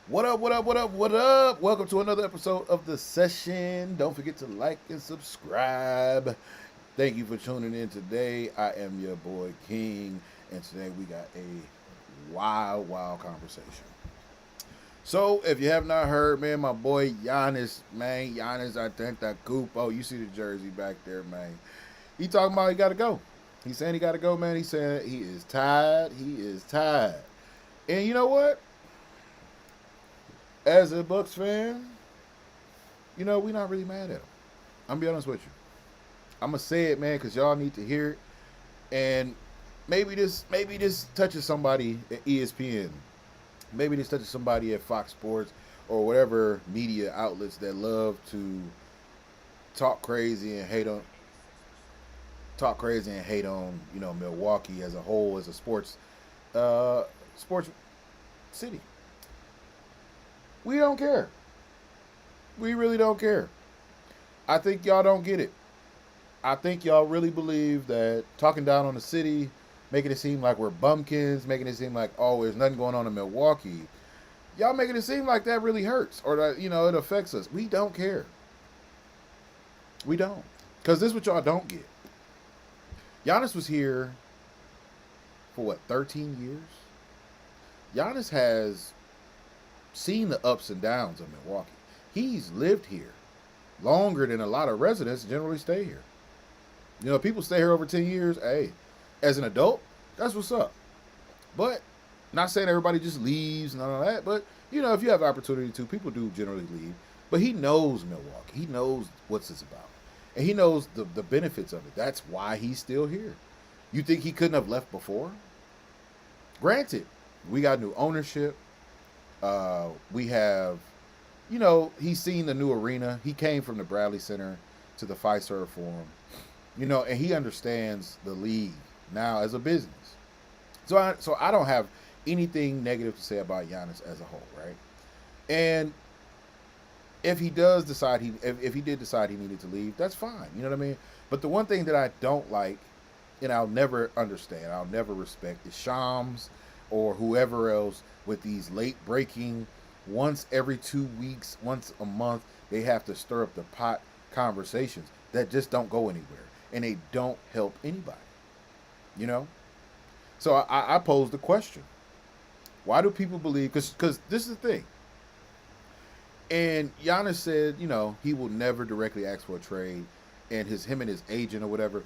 What up, what up, what up, what up? Welcome to another episode of The Session. Don't forget to like and subscribe. Thank you for tuning in today. I am your boy King, and today we got a wild conversation. So, if you have not heard, man, my boy Giannis, man, Giannis Antetokounmpo, you see the jersey back there, man. He talking about he got to go. He's saying he got to go, man. He said he is tired. He is tired. And you know what? As a Bucks fan, we're not really mad at him. I'm gonna be honest with you. I'm gonna say it, man, because y'all need to hear it. And maybe this touches somebody at ESPN. Maybe this touches somebody at Fox Sports or whatever media outlets that love to talk crazy and hate on Milwaukee as a whole, as a sports city. We don't care. We really don't care. I think y'all don't get it. I think y'all really believe that talking down on the city, making it seem like we're bumpkins, making it seem like, oh, there's nothing going on in Milwaukee. Y'all making it seem like that really hurts or that, it affects us. We don't care. We don't. Because this is what y'all don't get. Giannis was here for what, 13 years? Giannis has seen the ups and downs of Milwaukee. He's lived here longer than a lot of residents generally stay here. People stay here over 10 years. Hey, as an adult, that's what's up. But not saying everybody just leaves and all that. But, if you have the opportunity to, people do generally leave. But he knows Milwaukee. He knows what's this about. And he knows the benefits of it. That's why he's still here. You think he couldn't have left before? Granted, we got new ownership. We have, he's seen the new arena. He came from the Bradley Center to the Fiserv Forum, and he understands the league now as a business. So I don't have anything negative to say about Giannis as a whole, right? And if he does decide if he did decide he needed to leave, that's fine. You know what I mean? But the one thing that I don't like, and I'll never understand, I'll never respect, is Shams or whoever else with these late breaking, once every 2 weeks, once a month, they have to stir up the pot conversations that just don't go anywhere and they don't help anybody. You know? So I posed the question. Why do people believe? Because this is the thing. And Giannis said, he will never directly ask for a trade, and him and his agent or whatever.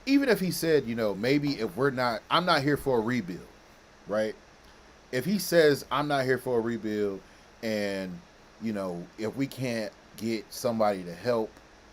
Even if he said, maybe if I'm not here for a rebuild, right? If he says I'm not here for a rebuild, and if we can't get somebody to help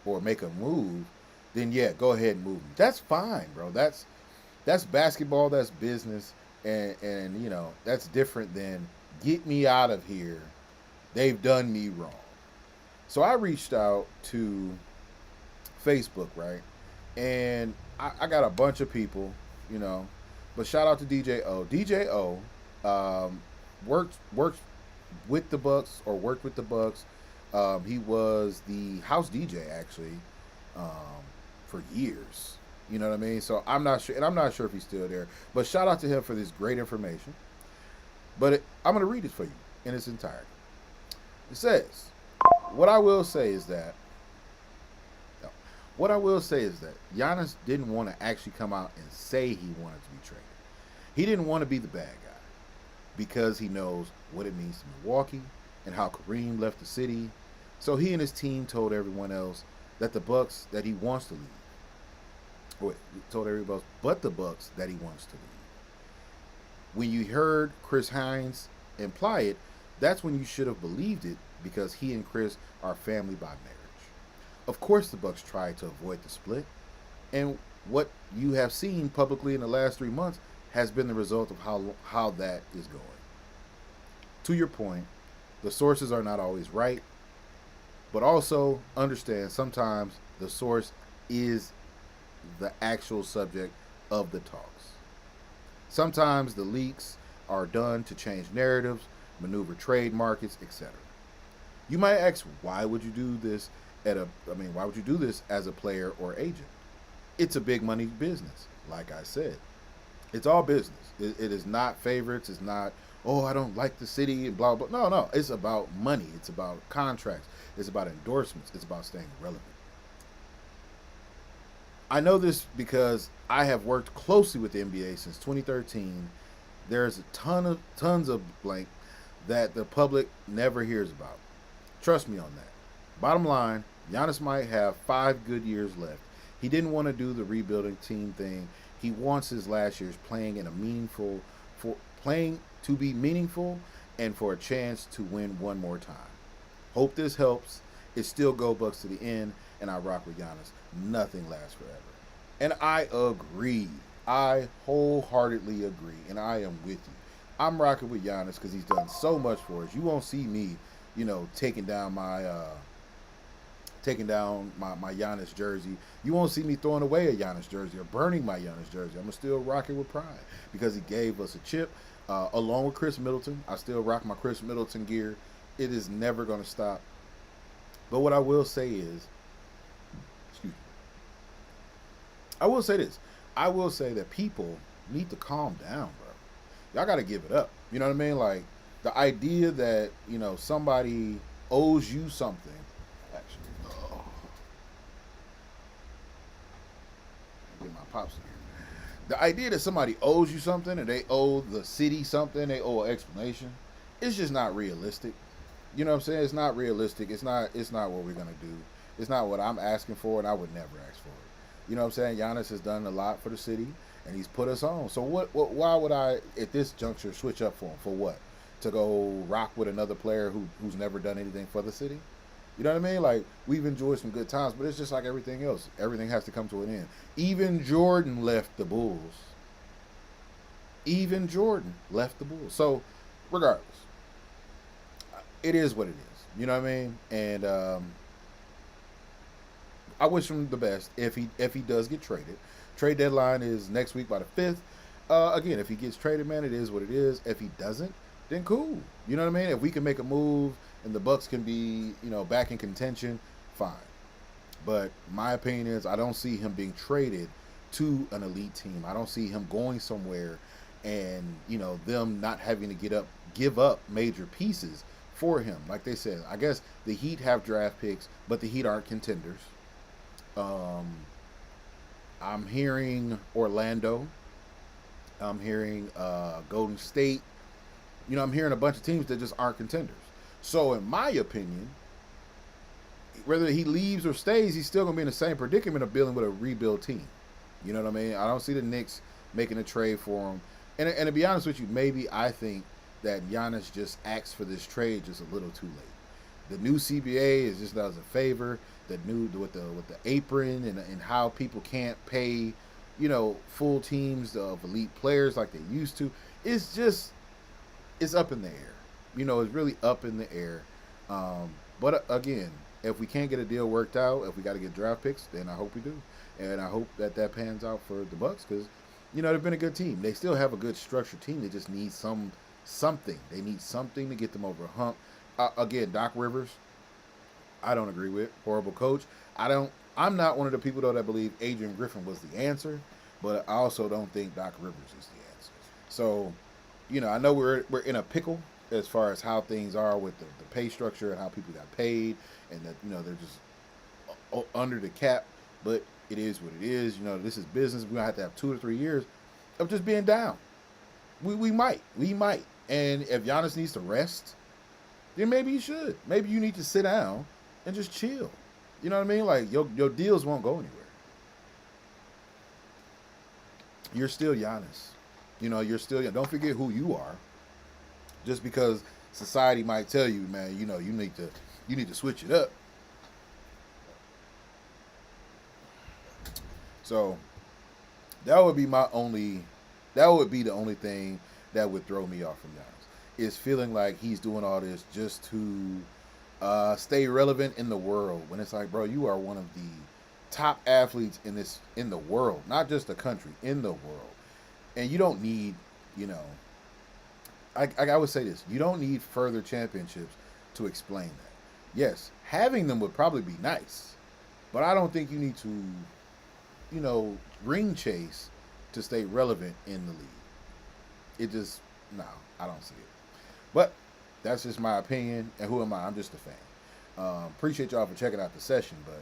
or make a move, then yeah, go ahead and move him. That's fine, bro. That's basketball. That's business, and that's different than get me out of here. They've done me wrong. So I reached out to Facebook, right? And I got a bunch of people, but shout out to DJ O. DJ O worked with the Bucks or worked with the Bucks. He was the house DJ actually for years. You know what I mean? So I'm not sure, and I'm not sure if he's still there. But shout out to him for this great information. But I'm going to read it for you in its entirety. It says, what I will say is that Giannis didn't want to actually come out and say he wanted to be traded. He didn't want to be the bad guy because he knows what it means to Milwaukee and how Kareem left the city. So he and his team told everyone else that the Bucks that he wants to leave. Or told everybody else but the Bucks that he wants to leave. When you heard Chris Hines imply it, that's when you should have believed it because he and Chris are family by marriage. Of course the Bucks tried to avoid the split, and what you have seen publicly in the last 3 months has been the result of how that is going. To your point, the sources are not always right, but also understand sometimes the source is the actual subject of the talks. Sometimes the leaks are done to change narratives, maneuver trade markets, etc. You might ask, why would you do this why would you do this as a player or agent? It's a big money business, like I said. It's all business. It is not favorites. It's not, oh, I don't like the city and blah blah. No, no, it's about money. It's about contracts. It's about endorsements. It's about staying relevant. I know this because I have worked closely with the NBA since 2013. There's a tons of blank that the public never hears about. Trust me on that. Bottom line, Giannis might have 5 good years left. He didn't want to do the rebuilding team thing. He wants his last years playing in a meaningful for playing to be meaningful and for a chance to win one more time. Hope this helps. It's still go Bucks to the end, and I rock with Giannis. Nothing lasts forever. And I agree. I wholeheartedly agree, and I am with you. I'm rocking with Giannis because he's done so much for us. You won't see me, taking down my Giannis jersey. You won't see me throwing away a Giannis jersey or burning my Giannis jersey. I'm gonna still rock it with pride because he gave us a chip, along with Chris Middleton. I still rock my Chris Middleton gear. It is never gonna stop. But what I will say is, excuse me, I will say this. I will say that people need to calm down, bro. Y'all got to give it up. You know what I mean? Like the idea that somebody owes you something. Actually, get my pops in here. The idea that somebody owes you something and they owe the city something, they owe an explanation. It's just not realistic. You know what I'm saying? It's not realistic. It's not. It's not what we're gonna do. It's not what I'm asking for, and I would never ask for it. You know what I'm saying? Giannis has done a lot for the city, and he's put us on. So why would I, at this juncture, switch up for him? For what? To go rock with another player who's never done anything for the city? You know what I mean? Like, we've enjoyed some good times, but it's just like everything else. Everything has to come to an end. Even Jordan left the Bulls. Even Jordan left the Bulls. So, regardless, it is what it is. You know what I mean? And I wish him the best if he does get traded. Trade deadline is next week by the 5th. Again, if he gets traded, man, it is what it is. If he doesn't, then cool. You know what I mean? If we can make a move and the Bucks can be, back in contention, fine. But my opinion is I don't see him being traded to an elite team. I don't see him going somewhere and, them not having to give up major pieces for him. Like they said, I guess the Heat have draft picks, but the Heat aren't contenders. I'm hearing Orlando. I'm hearing Golden State. I'm hearing a bunch of teams that just aren't contenders. So, in my opinion, whether he leaves or stays, he's still going to be in the same predicament of dealing with a rebuild team. You know what I mean? I don't see the Knicks making a trade for him. And to be honest with you, maybe I think that Giannis just asked for this trade just a little too late. The new CBA is just does a favor. The new with the apron and how people can't pay, full teams of elite players like they used to. It's up in the air. It's really up in the air. But again, if we can't get a deal worked out, if we got to get draft picks, then I hope we do, and I hope that pans out for the Bucks because, they've been a good team. They still have a good structured team. They just need something. They need something to get them over a hump. Again, Doc Rivers, I don't agree with. Horrible coach. I'm not one of the people though that believe Adrian Griffin was the answer, but I also don't think Doc Rivers is the answer. So, I know we're in a pickle as far as how things are with the pay structure and how people got paid, and that they're just under the cap. But it is what it is. This is business. We're gonna have to have 2 or 3 years of just being down. We might. And if Giannis needs to rest, then maybe you should. Maybe you need to sit down and just chill. You know what I mean? Like your deals won't go anywhere. You're still Giannis. You're still. Don't forget who you are. Just because society might tell you, man, you need to switch it up. So that would be the only thing that would throw me off from Giannis is feeling like he's doing all this just to stay relevant in the world. When it's like, bro, you are one of the top athletes in the world, not just the country, in the world, and you don't need, I would say this: you don't need further championships to explain that. Yes, having them would probably be nice, but I don't think you need to, ring chase to stay relevant in the league. It just No, I don't see it. But that's just my opinion. And who am I? I'm just a fan. Appreciate y'all for checking out the session, but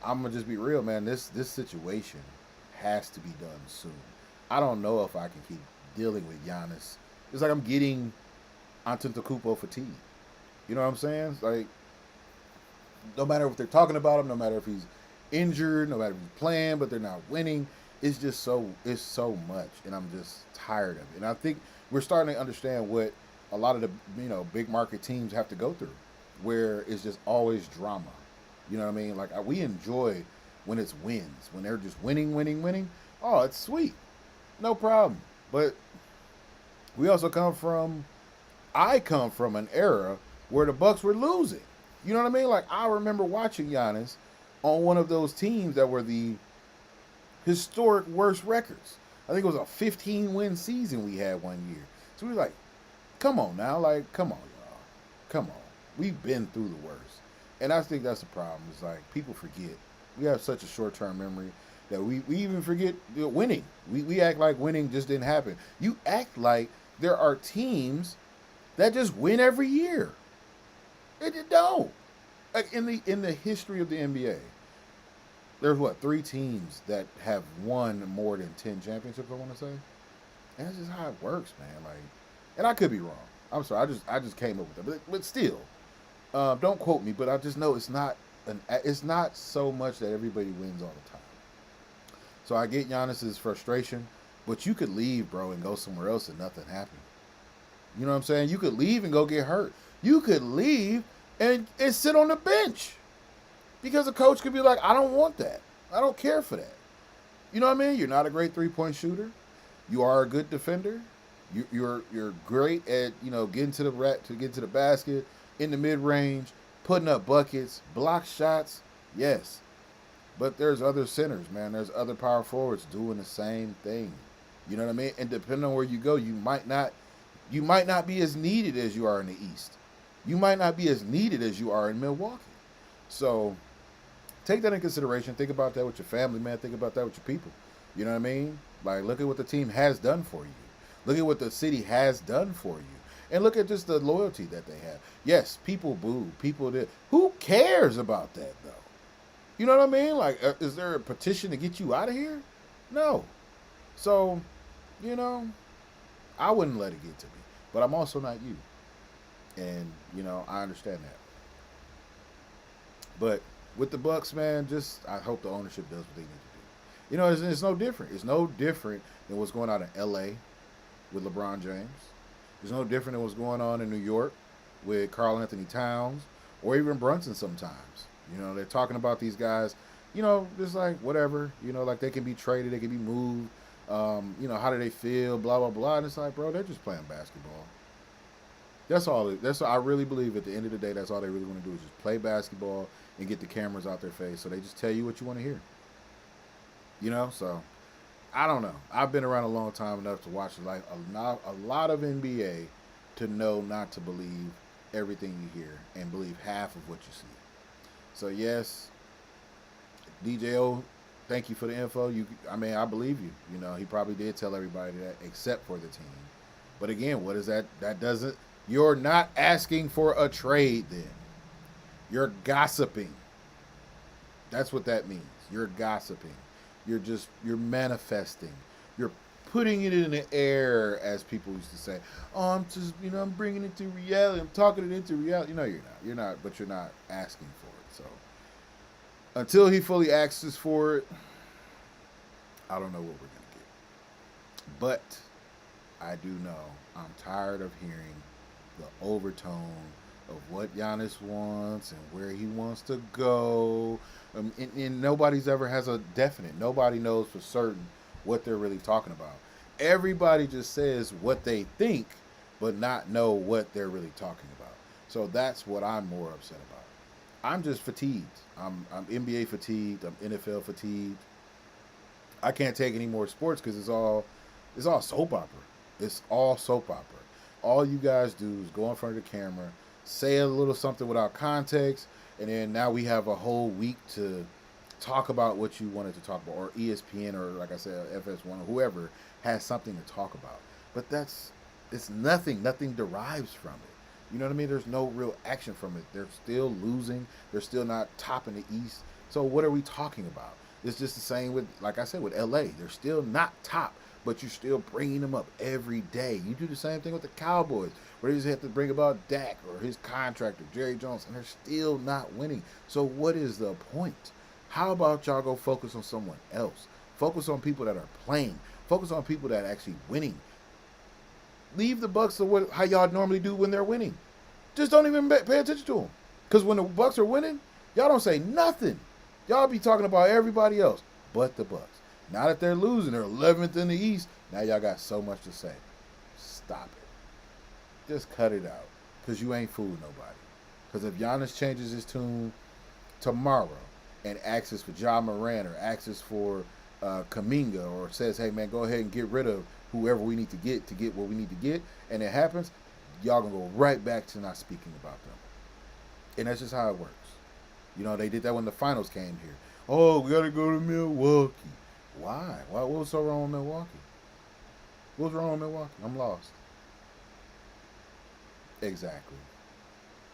I'm gonna just be real, man. This situation has to be done soon. I don't know if I can keep dealing with Giannis. It's like I'm getting Antetokounmpo fatigue. You know what I'm saying? It's like no matter if they're talking about him, no matter if he's injured, no matter if he's playing, but they're not winning. It's so much, and I'm just tired of it. And I think we're starting to understand what a lot of the big market teams have to go through, where it's just always drama. You know what I mean? Like we enjoy when it's wins, when they're just winning, winning, winning. Oh, it's sweet, no problem. But we also I come from an era where the Bucks were losing. You know what I mean? Like I remember watching Giannis on one of those teams that were the historic worst records. I think it was a 15 win season we had one year. So we were like, come on now, like come on, y'all, come on. We've been through the worst, and I think that's the problem. It's like people forget. We have such a short term memory that we even forget winning. We act like winning just didn't happen. You act like there are teams that just win every year. It don't. Like in the history of the NBA, there's what 3 teams that have won more than 10 championships. I want to say, and that's just how it works, man. Like, and I could be wrong. I'm sorry. I just came up with that, but still, don't quote me. But I just know it's not so much that everybody wins all the time. So I get Giannis's frustration, but you could leave, bro, and go somewhere else and nothing happened. You know what I'm saying? You could leave and go get hurt. You could leave and sit on the bench because the coach could be like, I don't want that. I don't care for that. You know what I mean? You're not a great 3-point shooter. You are a good defender. You're great at getting to the basket in the mid range, putting up buckets, block shots. Yes, but there's other centers, man. There's other power forwards doing the same thing. You know what I mean? And depending on where you go, you might not be as needed as you are in the East. You might not be as needed as you are in Milwaukee. So take that in consideration. Think about that with your family, man. Think about that with your people. You know what I mean? Like, look at what the team has done for you. Look at what the city has done for you. And look at just the loyalty that they have. Yes, people boo. People did. Who cares about that, though? You know what I mean? Like, is there a petition to get you out of here? No. So, I wouldn't let it get to me. But I'm also not you. And, I understand that. But with the Bucks, man, I hope the ownership does what they need to do. It's no different. It's no different than what's going on in L.A. with LeBron James. It's no different than what's going on in New York with Karl Anthony Towns or even Brunson sometimes. They're talking about these guys, just like whatever, like they can be traded, they can be moved. How do they feel, blah, blah, blah. And it's like, bro, they're just playing basketball. That's all. I really believe at the end of the day, that's all they really want to do is just play basketball and get the cameras out their face. So they just tell you what you want to hear. So I don't know. I've been around a long time enough to watch a lot of NBA to know not to believe everything you hear and believe half of what you see. So yes, DJO, thank you for the info. I believe you. He probably did tell everybody that except for the team. But again, what is that? That doesn't. You're not asking for a trade then. You're gossiping. That's what that means. You're gossiping. You're manifesting. You're putting it in the air, as people used to say. Oh, I'm just, I'm bringing it to reality. I'm talking it into reality. No, you're not. You're not, but you're not asking for it. So until he fully asks for it, I don't know what we're going to get. But I do know I'm tired of hearing the overtone of what Giannis wants and where he wants to go. And nobody's ever has a definite. Nobody knows for certain what they're really talking about. Everybody just says what they think, but not know what they're really talking about. So that's what I'm more upset about. I'm just fatigued. I'm NBA fatigued. I'm NFL fatigued. I can't take any more sports because it's all soap opera. It's all soap opera. All you guys do is go in front of the camera, say a little something without context, and then now we have a whole week to talk about what you wanted to talk about, or ESPN, or like I said, FS1, or whoever has something to talk about. But it's nothing. Nothing derives from it. You know what I mean? There's no real action from it. They're still losing. They're still not top in the East. So what are we talking about? It's just the same with, like I said, with LA. They're still not top, but you're still bringing them up every day. You do the same thing with the Cowboys, where they just have to bring about Dak or his contractor, Jerry Jones, and they're still not winning. So what is the point? How about y'all go focus on someone else? Focus on people that are playing. Focus on people that are actually winning. Leave the Bucks to how y'all normally do when they're winning. Just don't even pay attention to them. Because when the Bucks are winning, y'all don't say nothing. Y'all be talking about everybody else but the Bucks. Now that they're losing, they're 11th in the East. Now y'all got so much to say. Stop it. Just cut it out. Because you ain't fooling nobody. Because if Giannis changes his tune tomorrow and asks for Ja Morant or asks for Kaminga or says, hey, man, go ahead and get rid of whoever we need to get what we need to get, and it happens, y'all going to go right back to not speaking about them. And that's just how it works. You know, they did that when the finals came here. Oh, we got to go to Milwaukee. Why? What was so wrong with Milwaukee? What's wrong with Milwaukee? I'm lost. Exactly.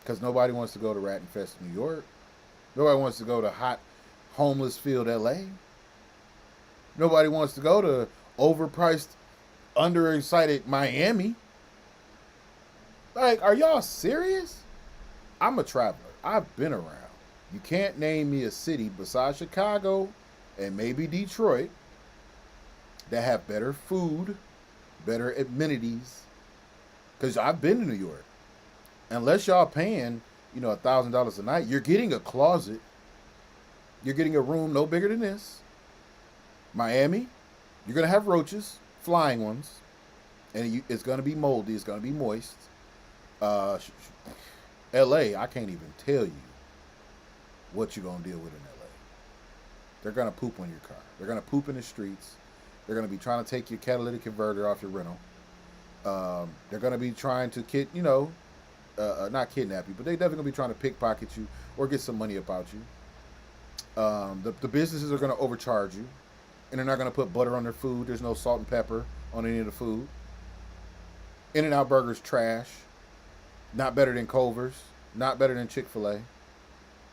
Because nobody wants to go to Rat Infested New York. Nobody wants to go to hot, homeless field LA. Nobody wants to go to overpriced, underexcited Miami. Like, are y'all serious? I'm a traveler. I've been around. You can't name me a city besides Chicago and maybe Detroit that have better food, better amenities. Because I've been to New York. Unless y'all paying, $1,000 a night, you're getting a closet. You're getting a room no bigger than this. Miami, you're going to have roaches, flying ones. And it's going to be moldy. It's going to be moist. LA, I can't even tell you what you're going to deal with in LA. They're going to poop on your car. They're going to poop in the streets. They're going to be trying to take your catalytic converter off your rental. They're going to be trying to not kidnap you, but they're definitely going to be trying to pickpocket you or get some money about you. The businesses are going to overcharge you, and they're not going to put butter on their food. There's no salt and pepper on any of the food. In-N-Out Burger's trash. Not better than Culver's. Not better than Chick-fil-A.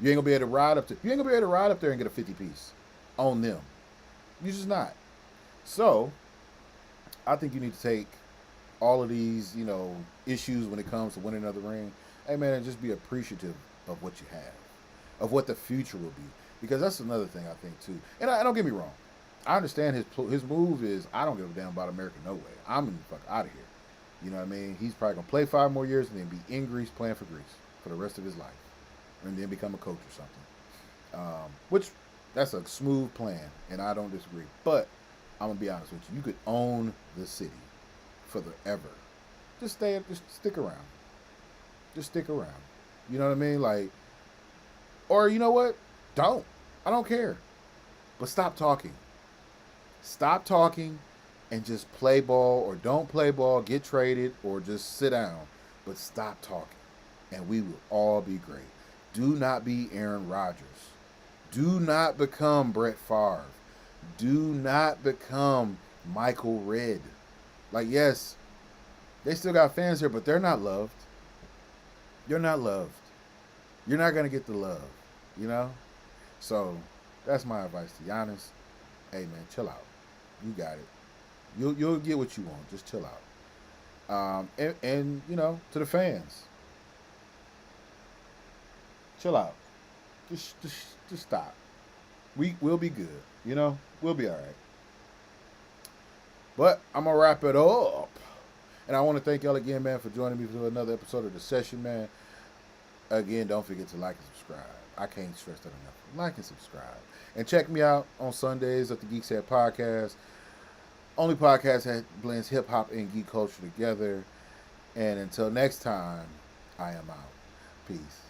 You ain't gonna be able to ride up there. You ain't gonna be able to ride up there and get a 50-piece on them. You're just not. So, I think you need to take all of these, issues when it comes to winning another ring. Hey man, and just be appreciative of what you have, of what the future will be, because that's another thing I think too. And I don't get me wrong. I understand his move is I don't give a damn about America no way. I'm in the fuck out of here. You know what I mean? He's probably going to play 5 more years and then be in Greece playing for Greece for the rest of his life. And then become a coach or something. Which, that's a smooth plan, and I don't disagree. But, I'm going to be honest with you. You could own the city forever. Just stick around. Just stick around. You know what I mean? Like, or you know what? Don't. I don't care. But stop talking. Stop talking. And just play ball or don't play ball, get traded, or just sit down. But stop talking. And we will all be great. Do not be Aaron Rodgers. Do not become Brett Favre. Do not become Michael Redd. Like, yes, they still got fans here, but they're not loved. You're not loved. You're not going to get the love, So, that's my advice to Giannis. Hey, man, chill out. You got it. You'll get what you want. Just chill out. And to the fans, chill out. Just stop. We'll be good. We'll be all right. But I'm gonna wrap it up. And I want to thank y'all again, man, for joining me for another episode of The Session, man. Again, don't forget to like and subscribe. I can't stress that enough. Like and subscribe. And check me out on Sundays at the Geek Set Podcast. Only podcast that blends hip-hop and geek culture together. And until next time, I am out. Peace.